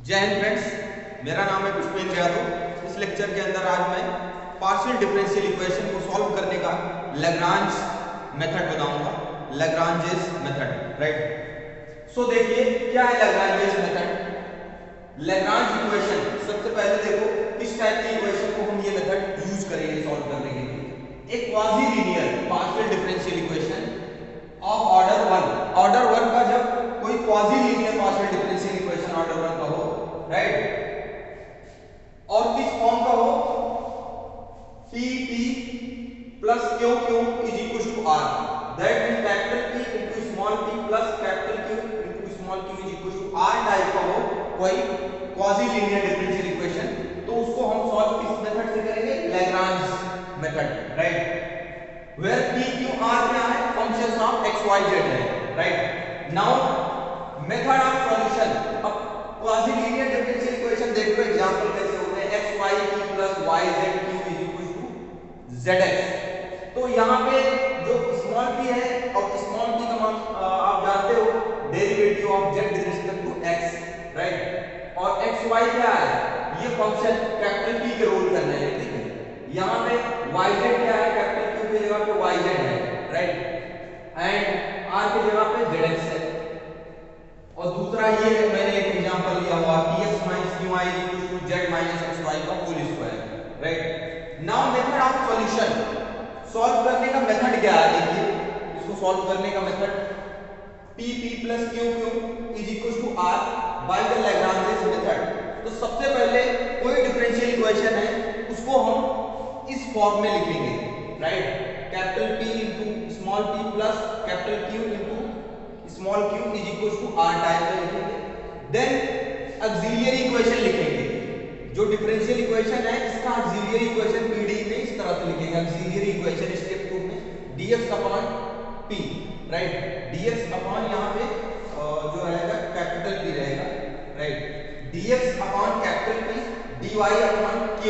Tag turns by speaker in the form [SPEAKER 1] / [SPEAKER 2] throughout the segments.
[SPEAKER 1] जय हिंद फ्रेंड्स, मेरा नाम है पुष्पेंद्र यादव। इस लेक्चर के अंदर आज मैं पार्शियल डिफरेंशियल इक्वेशन को सॉल्व करने का लैग्रांज मेथड बताऊंगा। Lagrange's method, right. सो देखिए क्या है लैग्रांजेस मेथड। लैग्रांज इक्वेशन, सबसे पहले देखो किस टाइप की इक्वेशन को हम ये मेथड यूज करेंगे सॉल्व करने के लिए। एक quasi linear partial differential equation of order 1। Order 1 का जब कोई quasi linear partial differential equation order 1 का हो, राइट, और किस फॉर्म का हो, P P plus Q Q is equals to R, that means capital P into small p plus capital Q into small q is equals to R type का हो कोई quasi linear differential equation, तो उसको हम solve किस method से करेंगे? Lagrange method, right. Where P Q R क्या है? Functions of x y z है, right. Now method of solution. अब क्वाजी लीनियर डिफरेंशियल इक्वेशन देख लो एग्जांपल कैसे होते हैं। x y p plus y z q is equals to zx। तो यहाँ पे जो स्मॉल p है और स्मॉल p का मान आप जानते हो derivative of z with respect to x, right. और x y क्या है? ये फंक्शन कैपिटल P के रोल करने हैं, ठीक है। यहाँ पे y z क्या है? कैपिटल Q की जगह पे y z है, राइट, एंड r की जगह पे zx है। और दूसरा ये मैंने एक एग्जांपल लिया हुआ px minus qy equals to z minus xy का whole square, right. Now method of solution, solve करने का मेथड क्या है? देखिए इसको सॉल्व करने का method p p plus q q is equals to r by the Lagrange's method. तो सबसे पहले कोई डिफरेंशियल इक्वेशन है उसको हम इस फॉर्म में लिखेंगे, right. Capital P into small p plus capital Q into small q is equals to r type में लिखेंगे। देन ऑक्सिलियरी इक्वेशन लिखेंगे। जो डिफरेंशियल इक्वेशन है इसका ऑक्सिलियरी इक्वेशन pd में इस तरह से लिखेंगे। ऑक्सिलियरी इक्वेशन स्टेप 2 में dx upon p, right. dx upon यहाँ पे जो रहेगा कैपिटल P रहेगा, right. dx upon capital P dy upon q,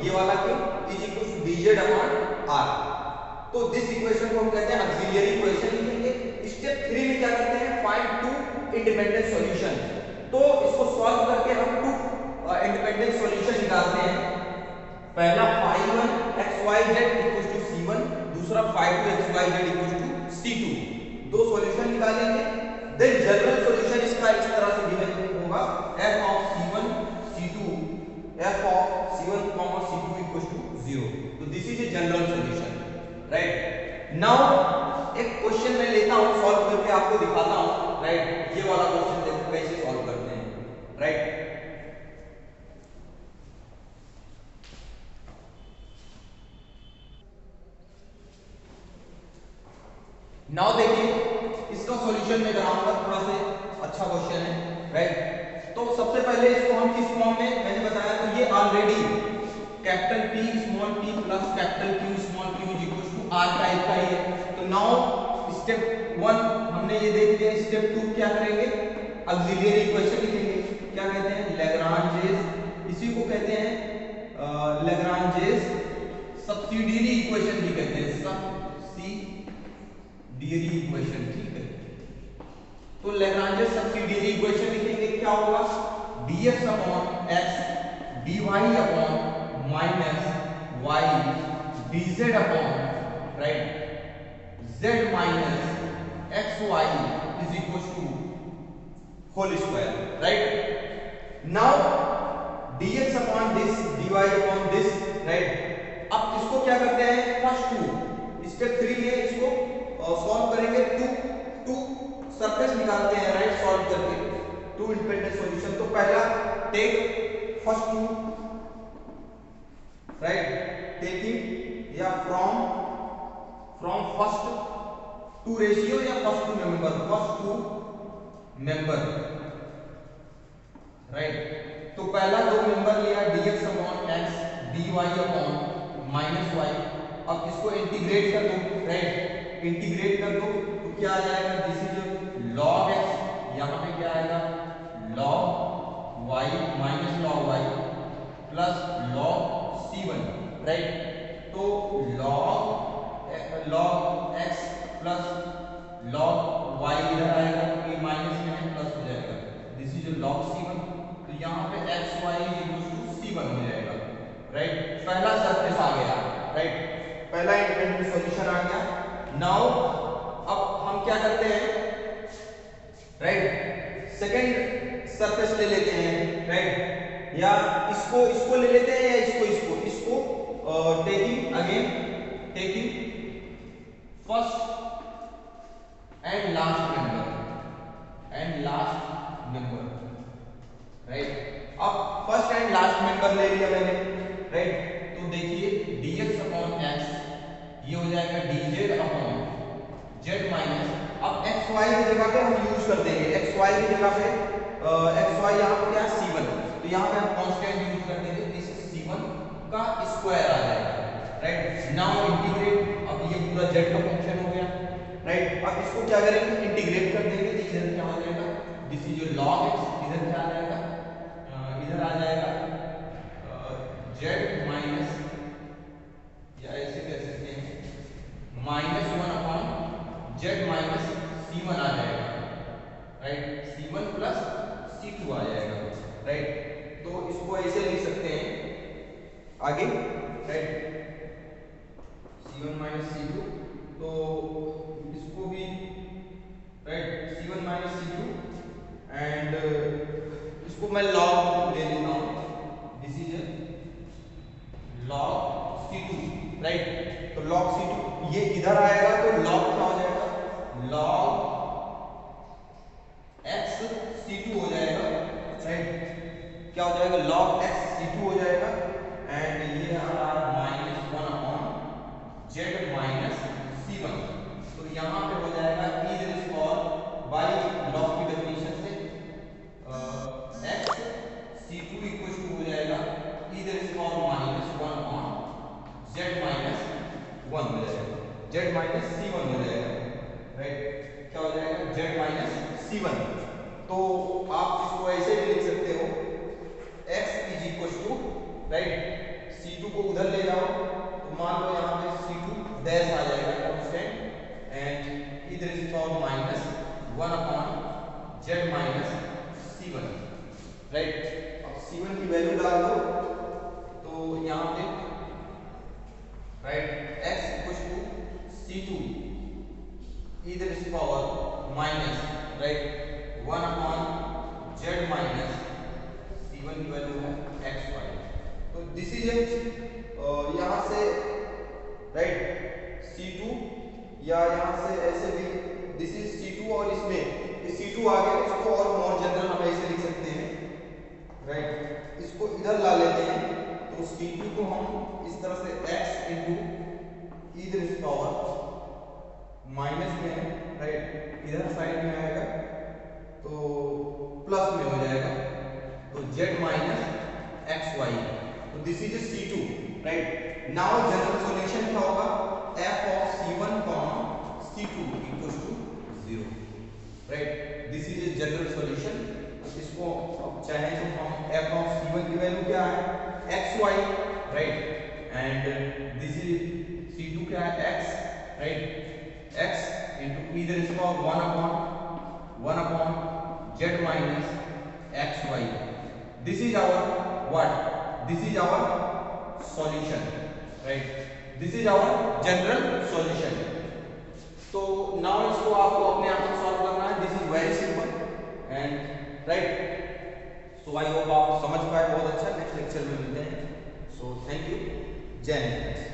[SPEAKER 1] ये वाला q is equals to dz upon r। तो दिस इक्वेशन को हम कहते हैं ऑक्सिलियरी इक्वेशन लिखेंगे। स्टेप 3 में क्या करते हैं? Find two independent solution. तो इसको सॉल्व करके हम टू इंडिपेंडेंट सॉल्यूशन निकालते हैं। पहला phi1 xyz equals to c1, दूसरा phi2 xyz equals to c2। दो सॉल्यूशन निकालेंगे। देन जनरल सॉल्यूशन इसका इस तरह से गिवन होगा f of c1 c2 f of c1, c2 equals to 0। तो this is a general solution, right. Now एक क्वेश्चन मैं लेता हूं, सॉल्व करके आपको दिखाता हूं, राइट। ये वाला क्वेश्चन देखो कैसे सॉल्व करते हैं, राइट। नाउ देखिए इसका सॉल्यूशन मैं कराऊंगा, थोड़ा से अच्छा क्वेश्चन है, राइट। तो सबसे पहले इसको हम किस फॉर्म में, मैंने बताया तो ये already capital P small p plus capital Q small q is equal to r type का ही है। तो नाउ स्टेप 1 हमने ये देख लिया। स्टेप 2 क्या करेंगे? ऑक्सिलियरी इक्वेशन लिखेंगे। क्या कहते हैं? लैग्रांजेस। इसी को कहते हैं लैग्रांजेस सब्सिडियरी इक्वेशन भी कहते हैं, सब्सिडियरी इक्वेशन, ठीक है। तो लैग्रांजेस सब्सिडियरी इक्वेशन लिखेंगे। क्या होगा? dx upon x dy upon minus y dz upon, right, z minus xy is equal to whole square, right. Now dx upon this dy upon this, right. अब इसको क्या करते हैं? फर्स्ट टू स्टेप 3 में इसको सॉल्व करेंगे। To surface निकालते हैं, राइट, सॉल्व करके टू इंडिपेंडेंट सॉल्यूशन। तो पहला take first two, right, taking या फ्रॉम फर्स्ट टू रेशियो या first two member, first two member, right. तो पहला दो मेंबर लिया dx upon x dy upon minus y। अब इसको इंटीग्रेट कर दो, राइट, इंटीग्रेट कर दो तो क्या आ जाएगा? दिस इज log x, यहां पे क्या आएगा? log y minus log y plus log c1, right. तो log x plus log y इधर आएगा, ये माइनस में है, प्लस हो जाएगा। This is log c1। तो यहाँ राइट। सेकंड सरफेस ले लेते हैं, राइट, या इसको ले लेते हैं या इसको taking again, taking first and last member, right. अब फर्स्ट एंड लास्ट मेंबर ले लिया मैंने, राइट, तो देखिए dx अपॉन x ये हो जाएगा dz अपॉन z माइनस, अब xy की जगह पे हम यूज कर देंगे, xy की जगह पे xy यहाँ पे क्या है c1, तो यहाँ पे हम कांस्टेंट यूज कर देंगे, दिस इज c1 का स्क्वायर आ जाएगा, राइट। नाउ इंटीग्रेट, अब ये पूरा z का फंक्शन हो गया, राइट। अब इसको क्या करेंगे, इंटीग्रेट कर देंगे, इधर क्या हो जाएगा, this is your log x, इधर क्या आ जाएगा, इधर आ जाएगा z माइनस, या ऐसे कह सकते हैं minus 1 upon z minus c1 आ जाएगा, राइट, c1 प्लस c2 आ जाएगा, राइट। तो इसको ऐसे लिख सकते हैं आगे, राइट, c1 माइनस c2, तो इसको भी, right, c1 minus c2 and इसको मैं log ले लेता हूँ, this is log c2, right. तो log c2 ये इधर आएगा तो log क्या हो जाएगा, log x c2 हो जाएगा, राइट, क्या हो जाएगा, log x c2 हो जाएगा, एंड ये आ रहा है minus 1 upon z minus c1, तो यहाँ पे हो जाएगा e to the power by log की डेफिनेशन से x c2 इक्वल टू हो जाएगा e to the power minus 1 upon z minus 1 हो जाएगा, z माइनस c1 हो जाएगा, राइट, क्या हो जाएगा, z माइनस c1। तो आप इसको ऐसे भी लिख सकते हो, x is equal to, right, c2 को उधर ले जाओ, तो मान लो यहाँ पे c2 डैश आ जाएगा constant, and e to the power minus 1 upon z minus c1, right. अब c1 की वैल्यू डाल दो, तो यहाँ पे, right, x equal to c2 e to the power minus, right, 1 upon z minus c1 की वैल्यू है xy, तो दिस इज यहाँ से, राइट, c2, या यहाँ से ऐसे भी दिस इज c2, और इसमें c2 आ गया, इसको और मोर जनरल हम ऐसे लिख सकते हैं, राइट, इसको इधर ला लेते हैं, तो c2 को हम इस तरह से x into e to the power minus में है, राइट, इधर साइड में आएगा तो प्लस में हो जाएगा, तो z माइनस xy, तो this is c2, right. Now general solution क्या होगा, f of c1 c2 equals to 0, right, this is general solution. इसको अब चाहे तो हम f ऑफ c1 की वैल्यू क्या है, xy, right, and this is c2 क्या है, x, right, x into e to the power 1 upon z minus xy. This is our what? This is our solution, right? This is our general solution. तो now इसको आपको अपने आप से solve करना है. This is very simple and right. So I hope आप समझ पाए बहुत अच्छा. नेक्स्ट लेक्चर में मिलते हैं. So thank you. जय हिंद.